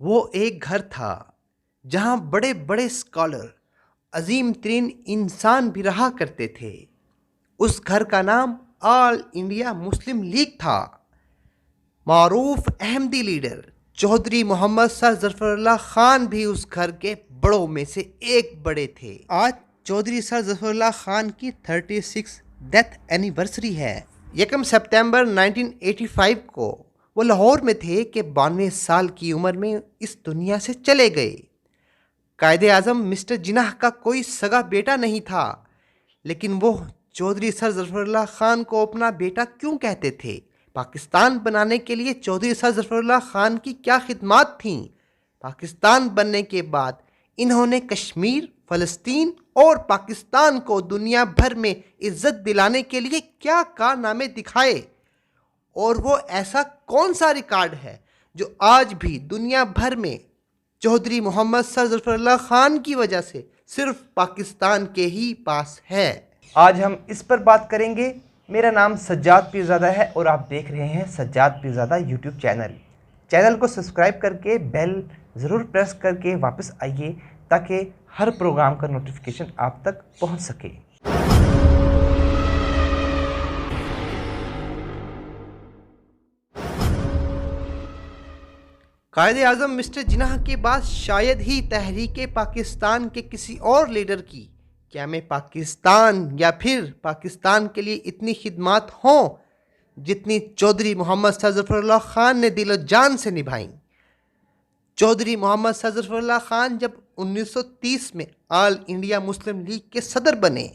वो एक घर था जहाँ बड़े बड़े स्कॉलर, अजीम तरीन इंसान भी रहा करते थे। उस घर का नाम ऑल इंडिया मुस्लिम लीग था। मारूफ अहमदी लीडर चौधरी मोहम्मद सर जफरुल्लाह खान भी उस घर के बड़ों में से एक बड़े थे। आज चौधरी सर जफरुल्लाह खान की 36 डेथ एनिवर्सरी है। 1 सितंबर 1985 को वो लाहौर में थे कि 92 साल की उम्र में इस दुनिया से चले गए। कायदे आज़म मिस्टर जिन्नाह का कोई सगा बेटा नहीं था, लेकिन वो चौधरी सर जफरुल्लाह खान को अपना बेटा क्यों कहते थे? पाकिस्तान बनाने के लिए चौधरी सर जफरुल्लाह खान की क्या खिदमत थीं? पाकिस्तान बनने के बाद इन्होंने कश्मीर, फ़लस्तीन और पाकिस्तान को दुनिया भर में इज्जत दिलाने के लिए क्या कारनामे दिखाए? और वो ऐसा कौन सा रिकॉर्ड है जो आज भी दुनिया भर में चौधरी मोहम्मद सर जफरुल्लाह खान की वजह से सिर्फ पाकिस्तान के ही पास है? आज हम इस पर बात करेंगे। मेरा नाम सज्जाद पीरज़ादा है और आप देख रहे हैं सज्जाद पीरज़ादा यूट्यूब चैनल को सब्सक्राइब करके बेल ज़रूर प्रेस करके वापस आइए ताकि हर प्रोग्राम का नोटिफिकेशन आप तक पहुंच सके। कायदे आज़म मिस्टर जिन्नाह के बाद शायद ही तहरीक पाकिस्तान के किसी और लीडर की क्या मैं पाकिस्तान या फिर पाकिस्तान के लिए इतनी खिदमत हों जितनी चौधरी मोहम्मद सर जफरुल्लाह खान ने दिलो जान से निभाई। चौधरी मोहम्मद सर जफरुल्लाह खान जब 1930 में ऑल इंडिया मुस्लिम लीग के सदर बने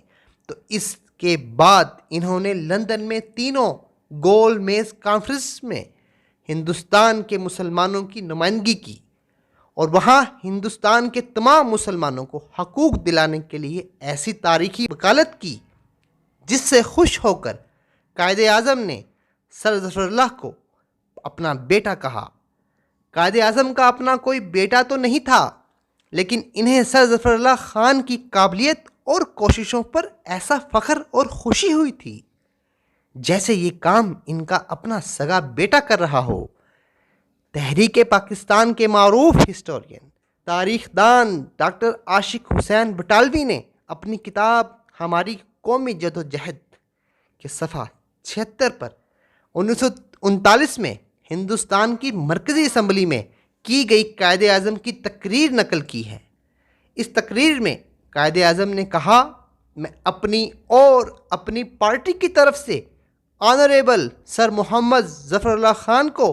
तो इसके बाद इन्होंने लंदन में तीनों गोल मेज कॉन्फ्रेंस में हिंदुस्तान के मुसलमानों की नुमाइंदगी की और वहाँ हिंदुस्तान के तमाम मुसलमानों को हकूक़ दिलाने के लिए ऐसी तारीखी वकालत की जिससे खुश होकर कायदे आज़म ने सर जफरुल्लाह को अपना बेटा कहा। कायदे आज़म का अपना कोई बेटा तो नहीं था, लेकिन इन्हें सर जफरुल्लाह खान की काबिलियत और कोशिशों पर ऐसा फ़ख्र और खुशी हुई थी जैसे ये काम इनका अपना सगा बेटा कर रहा हो। तहरीक पाकिस्तान के मारूफ हिस्टोरियन तारीखदान डॉक्टर आशिक हुसैन बटालवी ने अपनी किताब हमारी कौमी जदोजहद के सफ़ा 76 पर 1939 में हिंदुस्तान की मरकज़ी असम्बली में की गई कायदे आज़म की तकरीर नकल की है। इस तकरीर में कायदे आज़म ने कहा, मैं अपनी और अपनी पार्टी की तरफ से ऑनरेबल सर मोहम्मद जफरुल्लाह खान को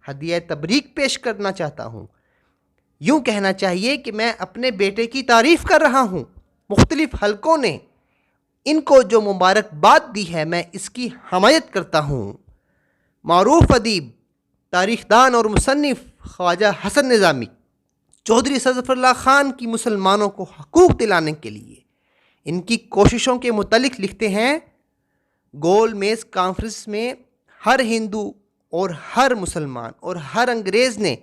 हदिया तबरीक पेश करना चाहता हूँ। यूँ कहना चाहिए कि मैं अपने बेटे की तारीफ़ कर रहा हूँ। मुख्तलिफ़ हलकों ने इनको जो मुबारकबाद दी है मैं इसकी हमायत करता हूँ। मारूफ अदीब, तारीखदान और मुसन्निफ़ ख्वाजा हसन निज़ामी चौधरी सर जफरुल्लाह खान की मुसलमानों को हकूक़ दिलाने के लिए इनकी कोशिशों के मुतल्लिक़ लिखते हैं, गोल मेज़ कॉन्फ्रेंस में हर हिंदू और हर मुसलमान और हर अंग्रेज़ ने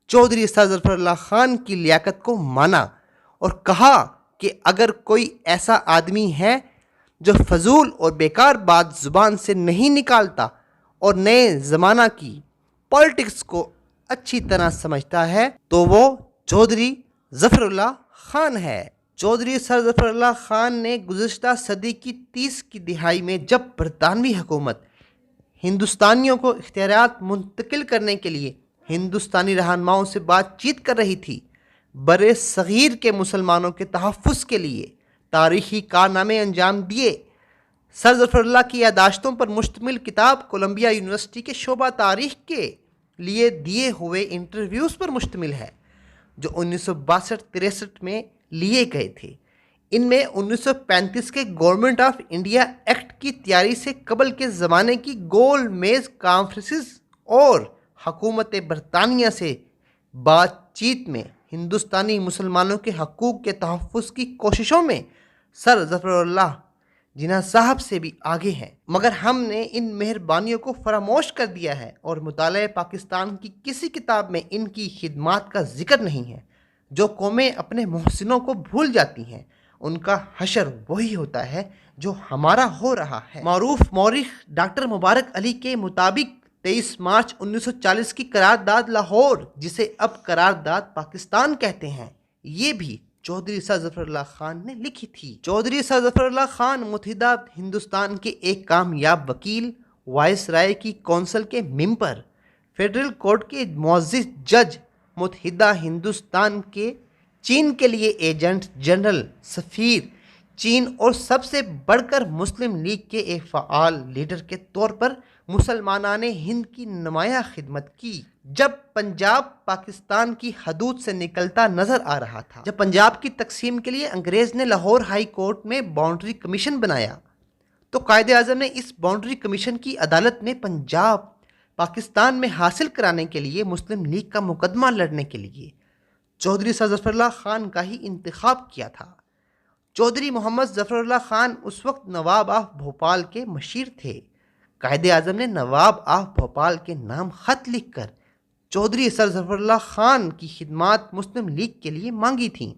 चौधरी सर जफरुल्लाह खान की लियाकत को माना और कहा कि अगर कोई ऐसा आदमी है जो फजूल और बेकार बात ज़ुबान से नहीं निकालता और नए ज़माना की पॉलिटिक्स को अच्छी तरह समझता है तो वो चौधरी जफरुल्लाह खान है। चौधरी सर जफरुल्लाह खान ने गुज़श्ता सदी की 30 की दिहाई में जब बरतानवी हुकूमत हिंदुस्तानियों को इख्तियारात मुंतकिल करने के लिए हिंदुस्तानी रहनुमाओं से बातचीत कर रही थी, बरे सग़ीर के मुसलमानों के तहफ़्फ़ुज़ के लिए तारीख़ी कारनामे अंजाम दिए। सर जफरुल्लाह की यादाश्तों पर मुश्तमिल किताब कोलंबिया यूनिवर्सिटी के शोबा तारीख़ के लिए दिए हुए इंटरव्यूज़ पर मुश्तमिल है जो 1962-63 में लिए गए थे। इनमें 1935 के गवर्नमेंट ऑफ इंडिया एक्ट की तैयारी से कबल के ज़माने की गोल मेज़ कॉन्फ्रेंसेस और हुकूमत बरतानिया से बातचीत में हिंदुस्तानी मुसलमानों के हकूक़ के तहफ़्फ़ुज़ की कोशिशों में सर जफरुल्लाह जिन्नाह साहब से भी आगे हैं, मगर हमने इन मेहरबानियों को फरामोश कर दिया है और मुताले पाकिस्तान की किसी किताब में इनकी खिदमत का जिक्र नहीं है। जो कौमें अपने मोहसिनों को भूल जाती हैं उनका हशर वही होता है जो हमारा हो रहा है। मारूफ मौरिख डॉक्टर मुबारक अली के मुताबिक 23 मार्च 1940 की करारदाद लाहौर, जिसे अब करारदाद पाकिस्तान कहते हैं, ये भी चौधरी सर ज़फ़रुल्लाह खान ने लिखी थी। चौधरी सर ज़फ़रुल्लाह खान मुत्तहिदा हिंदुस्तान के एक कामयाब वकील, वायसराय की कौंसिल के मेंबर, फेडरल कोर्ट के मुअज़्ज़िज़ जज, मुत्तहिदा हिंदुस्तान के चीन के लिए एजेंट जनरल, सफ़ीर चीन और सबसे बढ़कर मुस्लिम लीग के एक फ़आल लीडर के तौर पर मुसलमानाने हिंद की नुमाया खिदमत की। जब पंजाब पाकिस्तान की हदूद से निकलता नजर आ रहा था, जब पंजाब की तकसीम के लिए अंग्रेज़ ने लाहौर हाई कोर्ट में बाउंड्री कमीशन बनाया, तो कायदे आज़म ने इस बाउंड्री कमीशन की अदालत में पंजाब पाकिस्तान में हासिल कराने के लिए मुस्लिम लीग का मुकदमा लड़ने के लिए चौधरी सर ज़फ़रुल्लाह खान का ही इंतखाब किया था। चौधरी मोहम्मद ज़फ़रुल्लाह खान उस वक्त नवाब ऑफ भोपाल के मशीर थे। कायदे आज़म ने नवाब ऑफ भोपाल के नाम ख़त लिखकर चौधरी सर ज़फ़रुल्लाह खान की खिदमात मुस्लिम लीग के लिए मांगी थीं।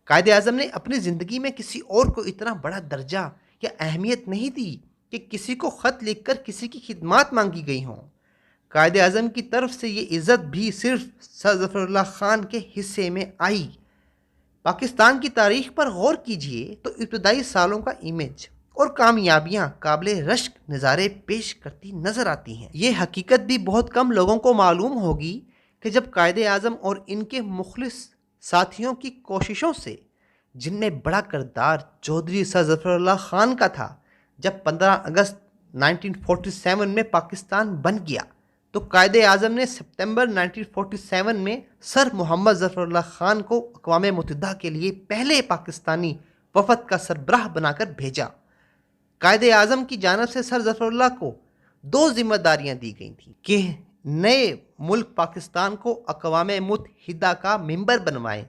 कायदे आज़म ने अपनी ज़िंदगी में किसी और को इतना बड़ा दर्जा या अहमियत नहीं दी कि किसी को ख़त लिखकर किसी की खिदमात मांगी गई हों। कायदे आज़म की तरफ से ये इज़्ज़त भी सिर्फ सर ज़फ़रुल्लाह खान के हिस्से में आई। पाकिस्तान की तारीख पर गौर कीजिए तो इब्तदाई सालों का इमेज और कामयाबियां काबिल रश्क नज़ारे पेश करती नज़र आती हैं। ये हकीकत भी बहुत कम लोगों को मालूम होगी कि जब कायदे आज़म और इनके मुखलिस साथियों की कोशिशों से, जिनमें बड़ा किरदार चौधरी सर ज़फ़रुल्लाह खान का था, जब 15 अगस्त 1947 में पाकिस्तान बन गया, तो कायदे आज़म ने सितंबर 1947 में सर मोहम्मद ज़फ़रुल्लाह खान को अक़वाम मुत्तहिदा के लिए पहले पाकिस्तानी वफ़द का सरबराह बनाकर भेजा। कायदे आज़म की जानिब से सर ज़फ़रुल्लाह को 2 जिम्मेदारियाँ दी गई थीं कि नए मुल्क पाकिस्तान को अक़वाम मुत्तहिदा का मेंबर बनवाएं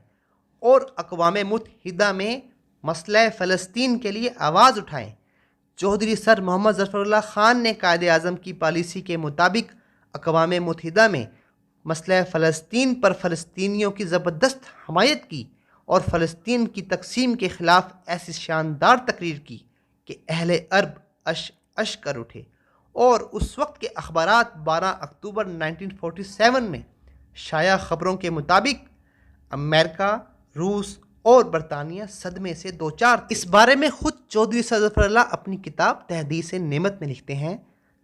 और अक़वाम मुत्तहिदा में मसला फ़लस्तीन के लिए आवाज़ उठाएं। चौधरी सर मोहम्मद ज़फ़रुल्लाह खान ने कायदे आज़म की पॉलिसी के मुताबिक अक़वाम मुत्तहिदा में मसला फ़लस्तीन पर फ़लस्तीनियों की ज़बरदस्त हमायत की और फ़लस्तीन की तकसीम के ख़िलाफ़ ऐसी शानदार तकरीर की कि अहले अरब अश कर उठे। और उस वक्त के अखबारात 12 अक्टूबर 1947 में शाया ख़बरों के मुताबिक अमेरिका, रूस और बरतानिया सदमे से दो चार। इस बारे में ख़ुद चौधरी सर ज़फ़रुल्लाह अपनी किताब तहदीस नेमत में लिखते हैं,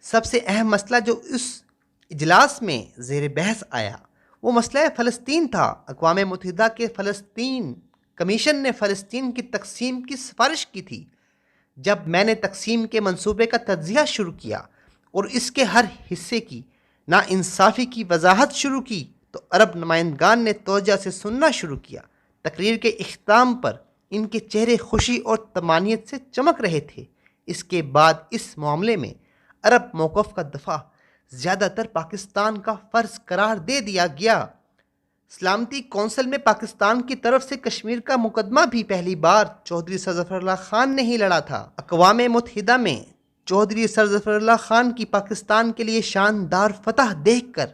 सबसे अहम मसला जो इस इजलास में ज़ेर बहस आया वो मसला फ़लस्तीन था। अक़वाम मुत्तहिदा के फ़लस्तीन कमीशन ने फ़लस्तीन की तकसीम की सिफारिश की थी। जब मैंने तकसीम के मंसूबे का तज्ज़िया शुरू किया और इसके हर हिस्से की नाइंसाफ़ी की वजाहत शुरू की, तो अरब नुमाइंदगान ने तवज्जो से सुनना शुरू किया। तकरीर के इख्तिताम पर इनके चेहरे खुशी और तमानियत से चमक रहे थे। इसके बाद इस मामले में अरब मौक़िफ़ का दफ़ा ज़्यादातर पाकिस्तान का फ़र्ज़ करार दे दिया गया। सलामती कौंसिल में पाकिस्तान की तरफ से कश्मीर का मुकदमा भी पहली बार चौधरी सर ज़फ़रुल्लाह खान ने ही लड़ा था। अक़वाम मुत्तहिदा में चौधरी सर ज़फ़रुल्लाह खान की पाकिस्तान के लिए शानदार फतह देखकर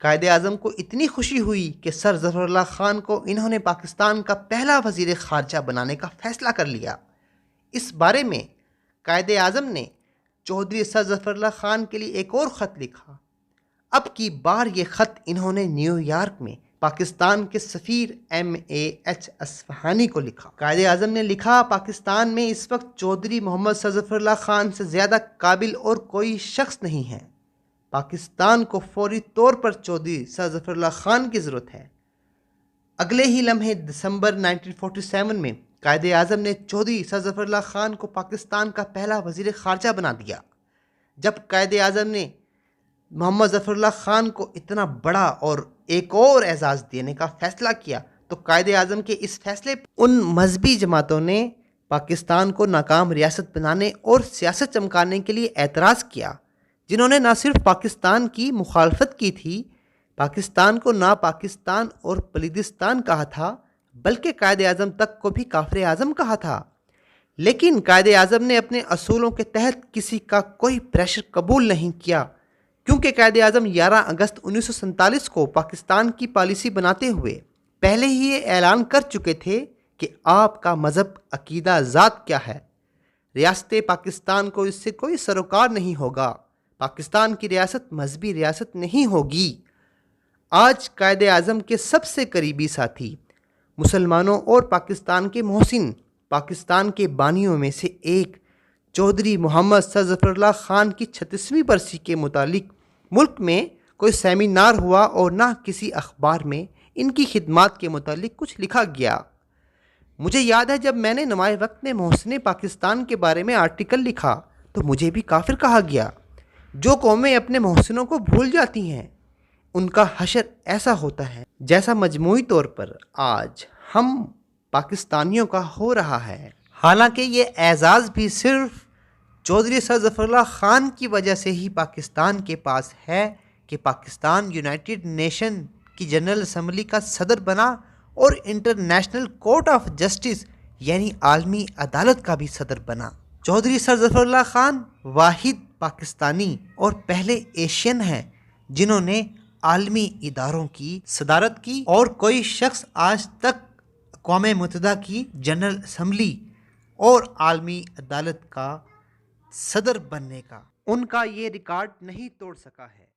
कायदे आज़म को इतनी खुशी हुई कि सर ज़फ़रुल्लाह खान को इन्होंने पाकिस्तान का पहला वज़ीर ख़ारजा बनाने का फ़ैसला कर लिया। इस बारे में कायदे आज़म ने चौधरी सर ज़फ़रुल्लाह खान के लिए एक और ख़त लिखा। अब की बार ये ख़त इन्होंने न्यूयॉर्क में पाकिस्तान के सफ़ीर MAH अस्फ़हानी को लिखा। कायदे आज़म ने लिखा, पाकिस्तान में इस वक्त चौधरी मोहम्मद सर ज़फ़रुल्लाह खान से ज़्यादा काबिल और कोई शख्स नहीं है। पाकिस्तान को फौरी तौर पर चौधरी सर ज़फ़रुल्लाह खान की ज़रूरत है। अगले ही लम्हे दिसंबर 1947 में कायदे आज़म ने चौधरी सर ज़फ़रुल्लाह खान को पाकिस्तान का पहला वज़ीर ख़ारजा बना दिया। जब कायदे आज़म ने मोहम्मद ज़फ़रुल्लाह खान को इतना बड़ा और एक और एजाज़ देने का फ़ैसला किया, तो कायदे आज़म के इस फ़ैसले पर उन मजहबी जमातों ने पाकिस्तान को नाकाम रियासत बनाने और सियासत चमकाने के लिए एतराज़ किया, जिन्होंने न सिर्फ पाकिस्तान की मुखालफत की थी, पाकिस्तान को ना पाकिस्तान और बलूचिस्तान कहा था, बल्कि कायदे आज़म तक को भी काफ़िर आज़म कहा था। लेकिन कायदे आज़म ने अपने असूलों के तहत किसी का कोई प्रेशर कबूल नहीं किया, क्योंकि कायदे आज़म 11 अगस्त 1947 को पाकिस्तान की पॉलिसी बनाते हुए पहले ही ये ऐलान कर चुके थे कि आपका मज़हब, अकीदा, ज़ात क्या है, रियासत पाकिस्तान को इससे कोई सरोकार नहीं होगा। पाकिस्तान की रियासत मजहबी रियासत नहीं होगी। आज कायदे आज़म के सबसे करीबी साथी, मुसलमानों और पाकिस्तान के मोहसिन, पाकिस्तान के बानियों में से एक चौधरी मोहम्मद सर ज़फ़रुल्लाह ख़ान की 36वीं बरसी के मुतालिक मुल्क में कोई सेमिनार हुआ और ना किसी अखबार में इनकी खिदमात के मुतालिक कुछ लिखा गया। मुझे याद है जब मैंने नुमाए वक्त में मोहसिन पाकिस्तान के बारे में आर्टिकल लिखा तो मुझे भी काफिर कहा गया। जो कौमें अपने मोहसिनों को भूल जाती हैं उनका हशर ऐसा होता है जैसा मजमूई तौर पर आज हम पाकिस्तानियों का हो रहा है। हालांकि ये एजाज़ भी सिर्फ चौधरी सर ज़फ़रुल्लाह ख़ान की वजह से ही पाकिस्तान के पास है कि पाकिस्तान यूनाइटेड नेशन की जनरल असम्बली का सदर बना और इंटरनेशनल कोर्ट ऑफ जस्टिस यानी आलमी अदालत का भी सदर बना। चौधरी सर ज़फ़रुल्लाह ख़ान वाहिद पाकिस्तानी और पहले एशियन हैं जिन्होंने आलमी इदारों की सदारत की और कोई शख्स आज तक अक़वाम मुत्तहिदा की जनरल असम्बली और आलमी अदालत का सदर बनने का उनका ये रिकॉर्ड नहीं तोड़ सका है।